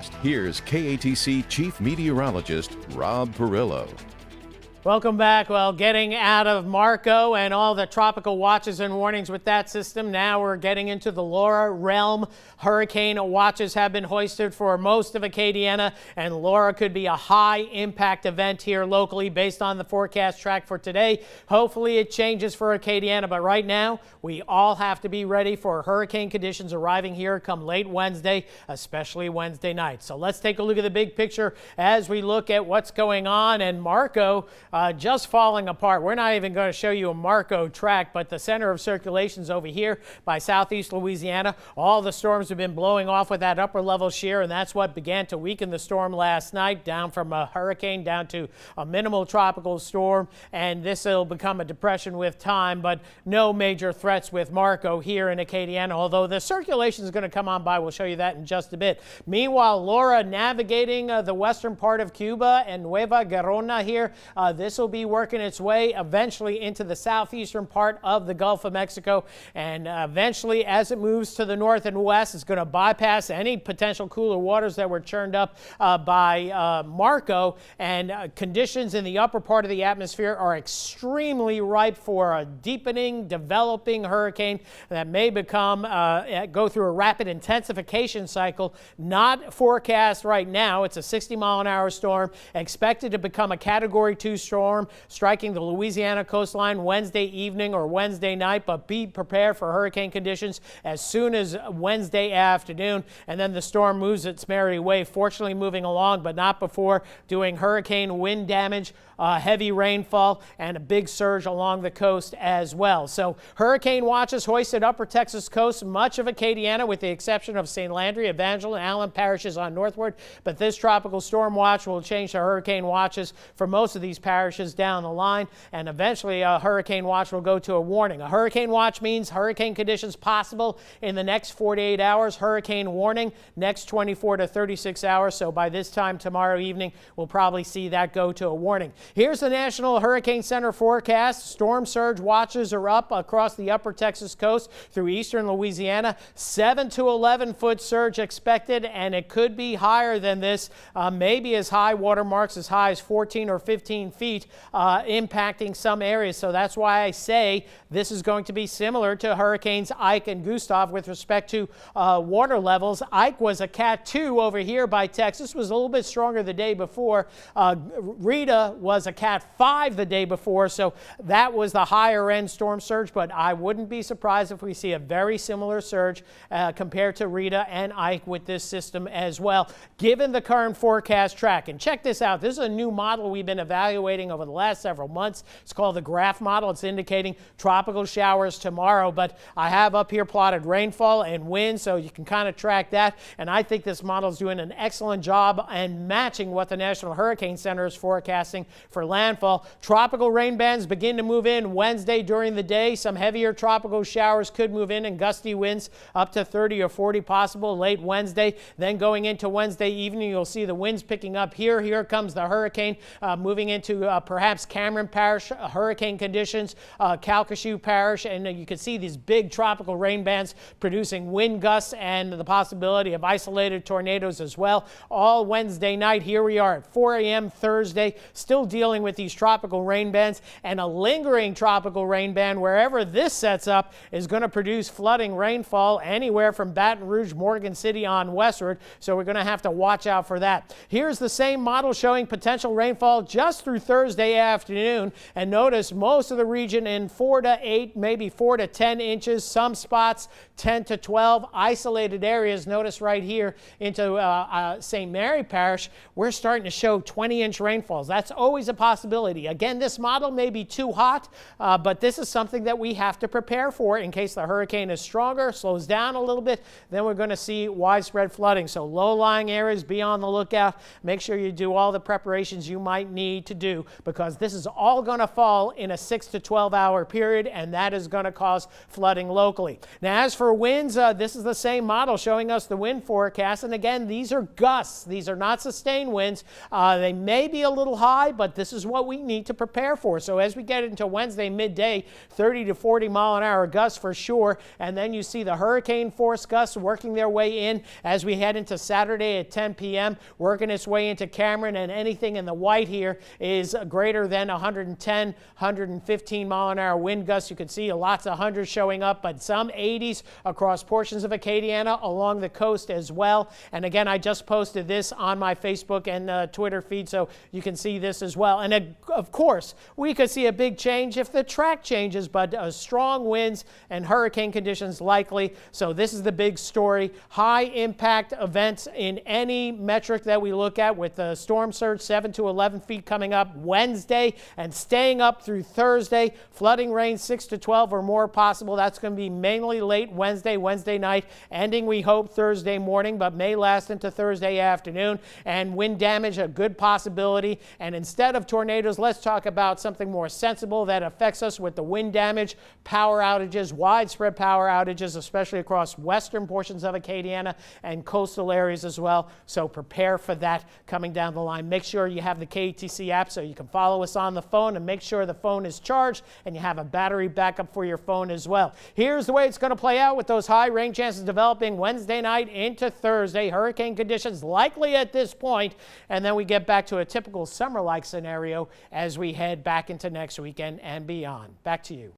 forecast, here's KATC Chief Meteorologist Rob Perillo. Welcome back. Well, getting out of Marco and all the tropical watches and warnings with that system, now we're getting into the Laura realm. Hurricane watches have been hoisted for most of Acadiana, and Laura could be a high impact event here locally based on the forecast track for today. Hopefully it changes for Acadiana, but right now we all have to be ready for hurricane conditions arriving here come late Wednesday, especially Wednesday night. So let's take a look at the big picture as we look at what's going on. And Marco just falling apart. We're not even going to show you a Marco track, but the center of circulations over here by southeast Louisiana. All the storms have been blowing off with that upper level shear, and that's what began to weaken the storm last night, down from a hurricane down to a minimal tropical storm, and this will become a depression with time, but no major threats with Marco here in Acadiana, although the circulation is going to come on by. We'll show you that in just a bit. Meanwhile, Laura navigating the western part of Cuba and Nueva Gerona here. This will be working its way eventually into the southeastern part of the Gulf of Mexico, and eventually as it moves to the north and west, it's going to bypass any potential cooler waters that were churned up by Marco, and conditions in the upper part of the atmosphere are extremely ripe for a deepening, developing hurricane that may become go through a rapid intensification cycle. Not forecast right now. It's a 60-mile-an-hour storm expected to become a Category 2 storm striking the Louisiana coastline Wednesday evening or Wednesday night, but be prepared for hurricane conditions as soon as Wednesday afternoon, and then the storm moves its merry way, fortunately moving along, but not before doing hurricane wind damage, heavy rainfall, and a big surge along the coast as well. So hurricane watches hoisted upper Texas coast, much of Acadiana with the exception of St. Landry, Evangel, and Allen parishes on northward, but this tropical storm watch will change to hurricane watches for most of these parishes down the line, and eventually a hurricane watch will go to a warning. A hurricane watch means hurricane conditions possible in the next 48 hours. Hurricane warning next 24 to 36 hours. So by this time tomorrow evening, we'll probably see that go to a warning. Here's the National Hurricane Center forecast. Storm surge watches are up across the upper Texas coast through eastern Louisiana. 7 to 11 foot surge expected, and it could be higher than this, maybe as high water marks as high as 14 or 15 feet, impacting some areas. So that's why I say this is going to be similar to Hurricanes Ike and Gustav with respect to water levels. Ike was a Cat 2 over here by Texas, was a little bit stronger the day before. Rita was a Cat 5 the day before, so that was the higher end storm surge, but I wouldn't be surprised if we see a very similar surge compared to Rita and Ike with this system as well, given the current forecast track. And check this out. This is a new model we've been evaluating over the last several months. It's called the graph model. It's indicating tropical showers tomorrow, but I have up here plotted rainfall and wind, so you can kind of track that, and I think this model is doing an excellent job and matching what the National Hurricane Center is forecasting for landfall. Tropical rain bands begin to move in Wednesday during the day. Some heavier tropical showers could move in and gusty winds up to 30 or 40 possible late Wednesday. Then going into Wednesday evening, you'll see the winds picking up here. Here comes the hurricane moving into perhaps Cameron Parish, hurricane conditions, Calcasieu Parish, and you can see these big tropical rain bands producing wind gusts and the possibility of isolated tornadoes as well. All Wednesday night, here we are at 4 a.m. Thursday, still dealing with these tropical rain bands, and a lingering tropical rain band wherever this sets up is going to produce flooding rainfall anywhere from Baton Rouge, Morgan City on westward, so we're going to have to watch out for that. Here's the same model showing potential rainfall just through Thursday afternoon, and notice most of the region in 4 to 8, maybe 4 to 10 inches, some spots 10 to 12, isolated areas. Notice right here into St. Mary Parish, we're starting to show 20-inch rainfalls. That's always a possibility. Again, this model may be too hot, but this is something that we have to prepare for in case the hurricane is stronger, slows down a little bit, then we're going to see widespread flooding. So low-lying areas, be on the lookout. Make sure you do all the preparations you might need to do because this is all going to fall in a 6 to 12 hour period, and that is going to cause flooding locally. Now, as for winds, this is the same model showing us the wind forecast. And again, these are gusts. These are not sustained winds. They may be a little high, but this is what we need to prepare for. So as we get into Wednesday midday, 30 to 40 mile an hour gusts for sure. And then you see the hurricane force gusts working their way in as we head into Saturday at 10 p.m., working its way into Cameron, and anything in the white here is greater than 110, 115 mile an hour wind gusts. You can see lots of hundreds showing up, but some 80s across portions of Acadiana along the coast as well. And again, I just posted this on my Facebook and Twitter feed, so you can see this as well. And of course, we could see a big change if the track changes, but strong winds and hurricane conditions likely. So this is the big story. High impact events in any metric that we look at, with the storm surge 7 to 11 feet coming up Wednesday and staying up through Thursday. Flooding rain 6 to 12 or more possible. That's going to be mainly late Wednesday night, ending we hope Thursday morning, but may last into Thursday afternoon. And wind damage, a good possibility. And instead of tornadoes, let's talk about something more sensible that affects us with the wind damage. Power outages, widespread power outages, especially across western portions of Acadiana and coastal areas as well. So prepare for that coming down the line. Make sure you have the KATC app so you can follow us on the phone, and make sure the phone is charged and you have a battery backup for your phone as well. Here's the way it's going to play out with those high rain chances developing Wednesday night into Thursday. Hurricane conditions likely at this point, and then we get back to a typical summer-like scenario as we head back into next weekend and beyond. Back to you.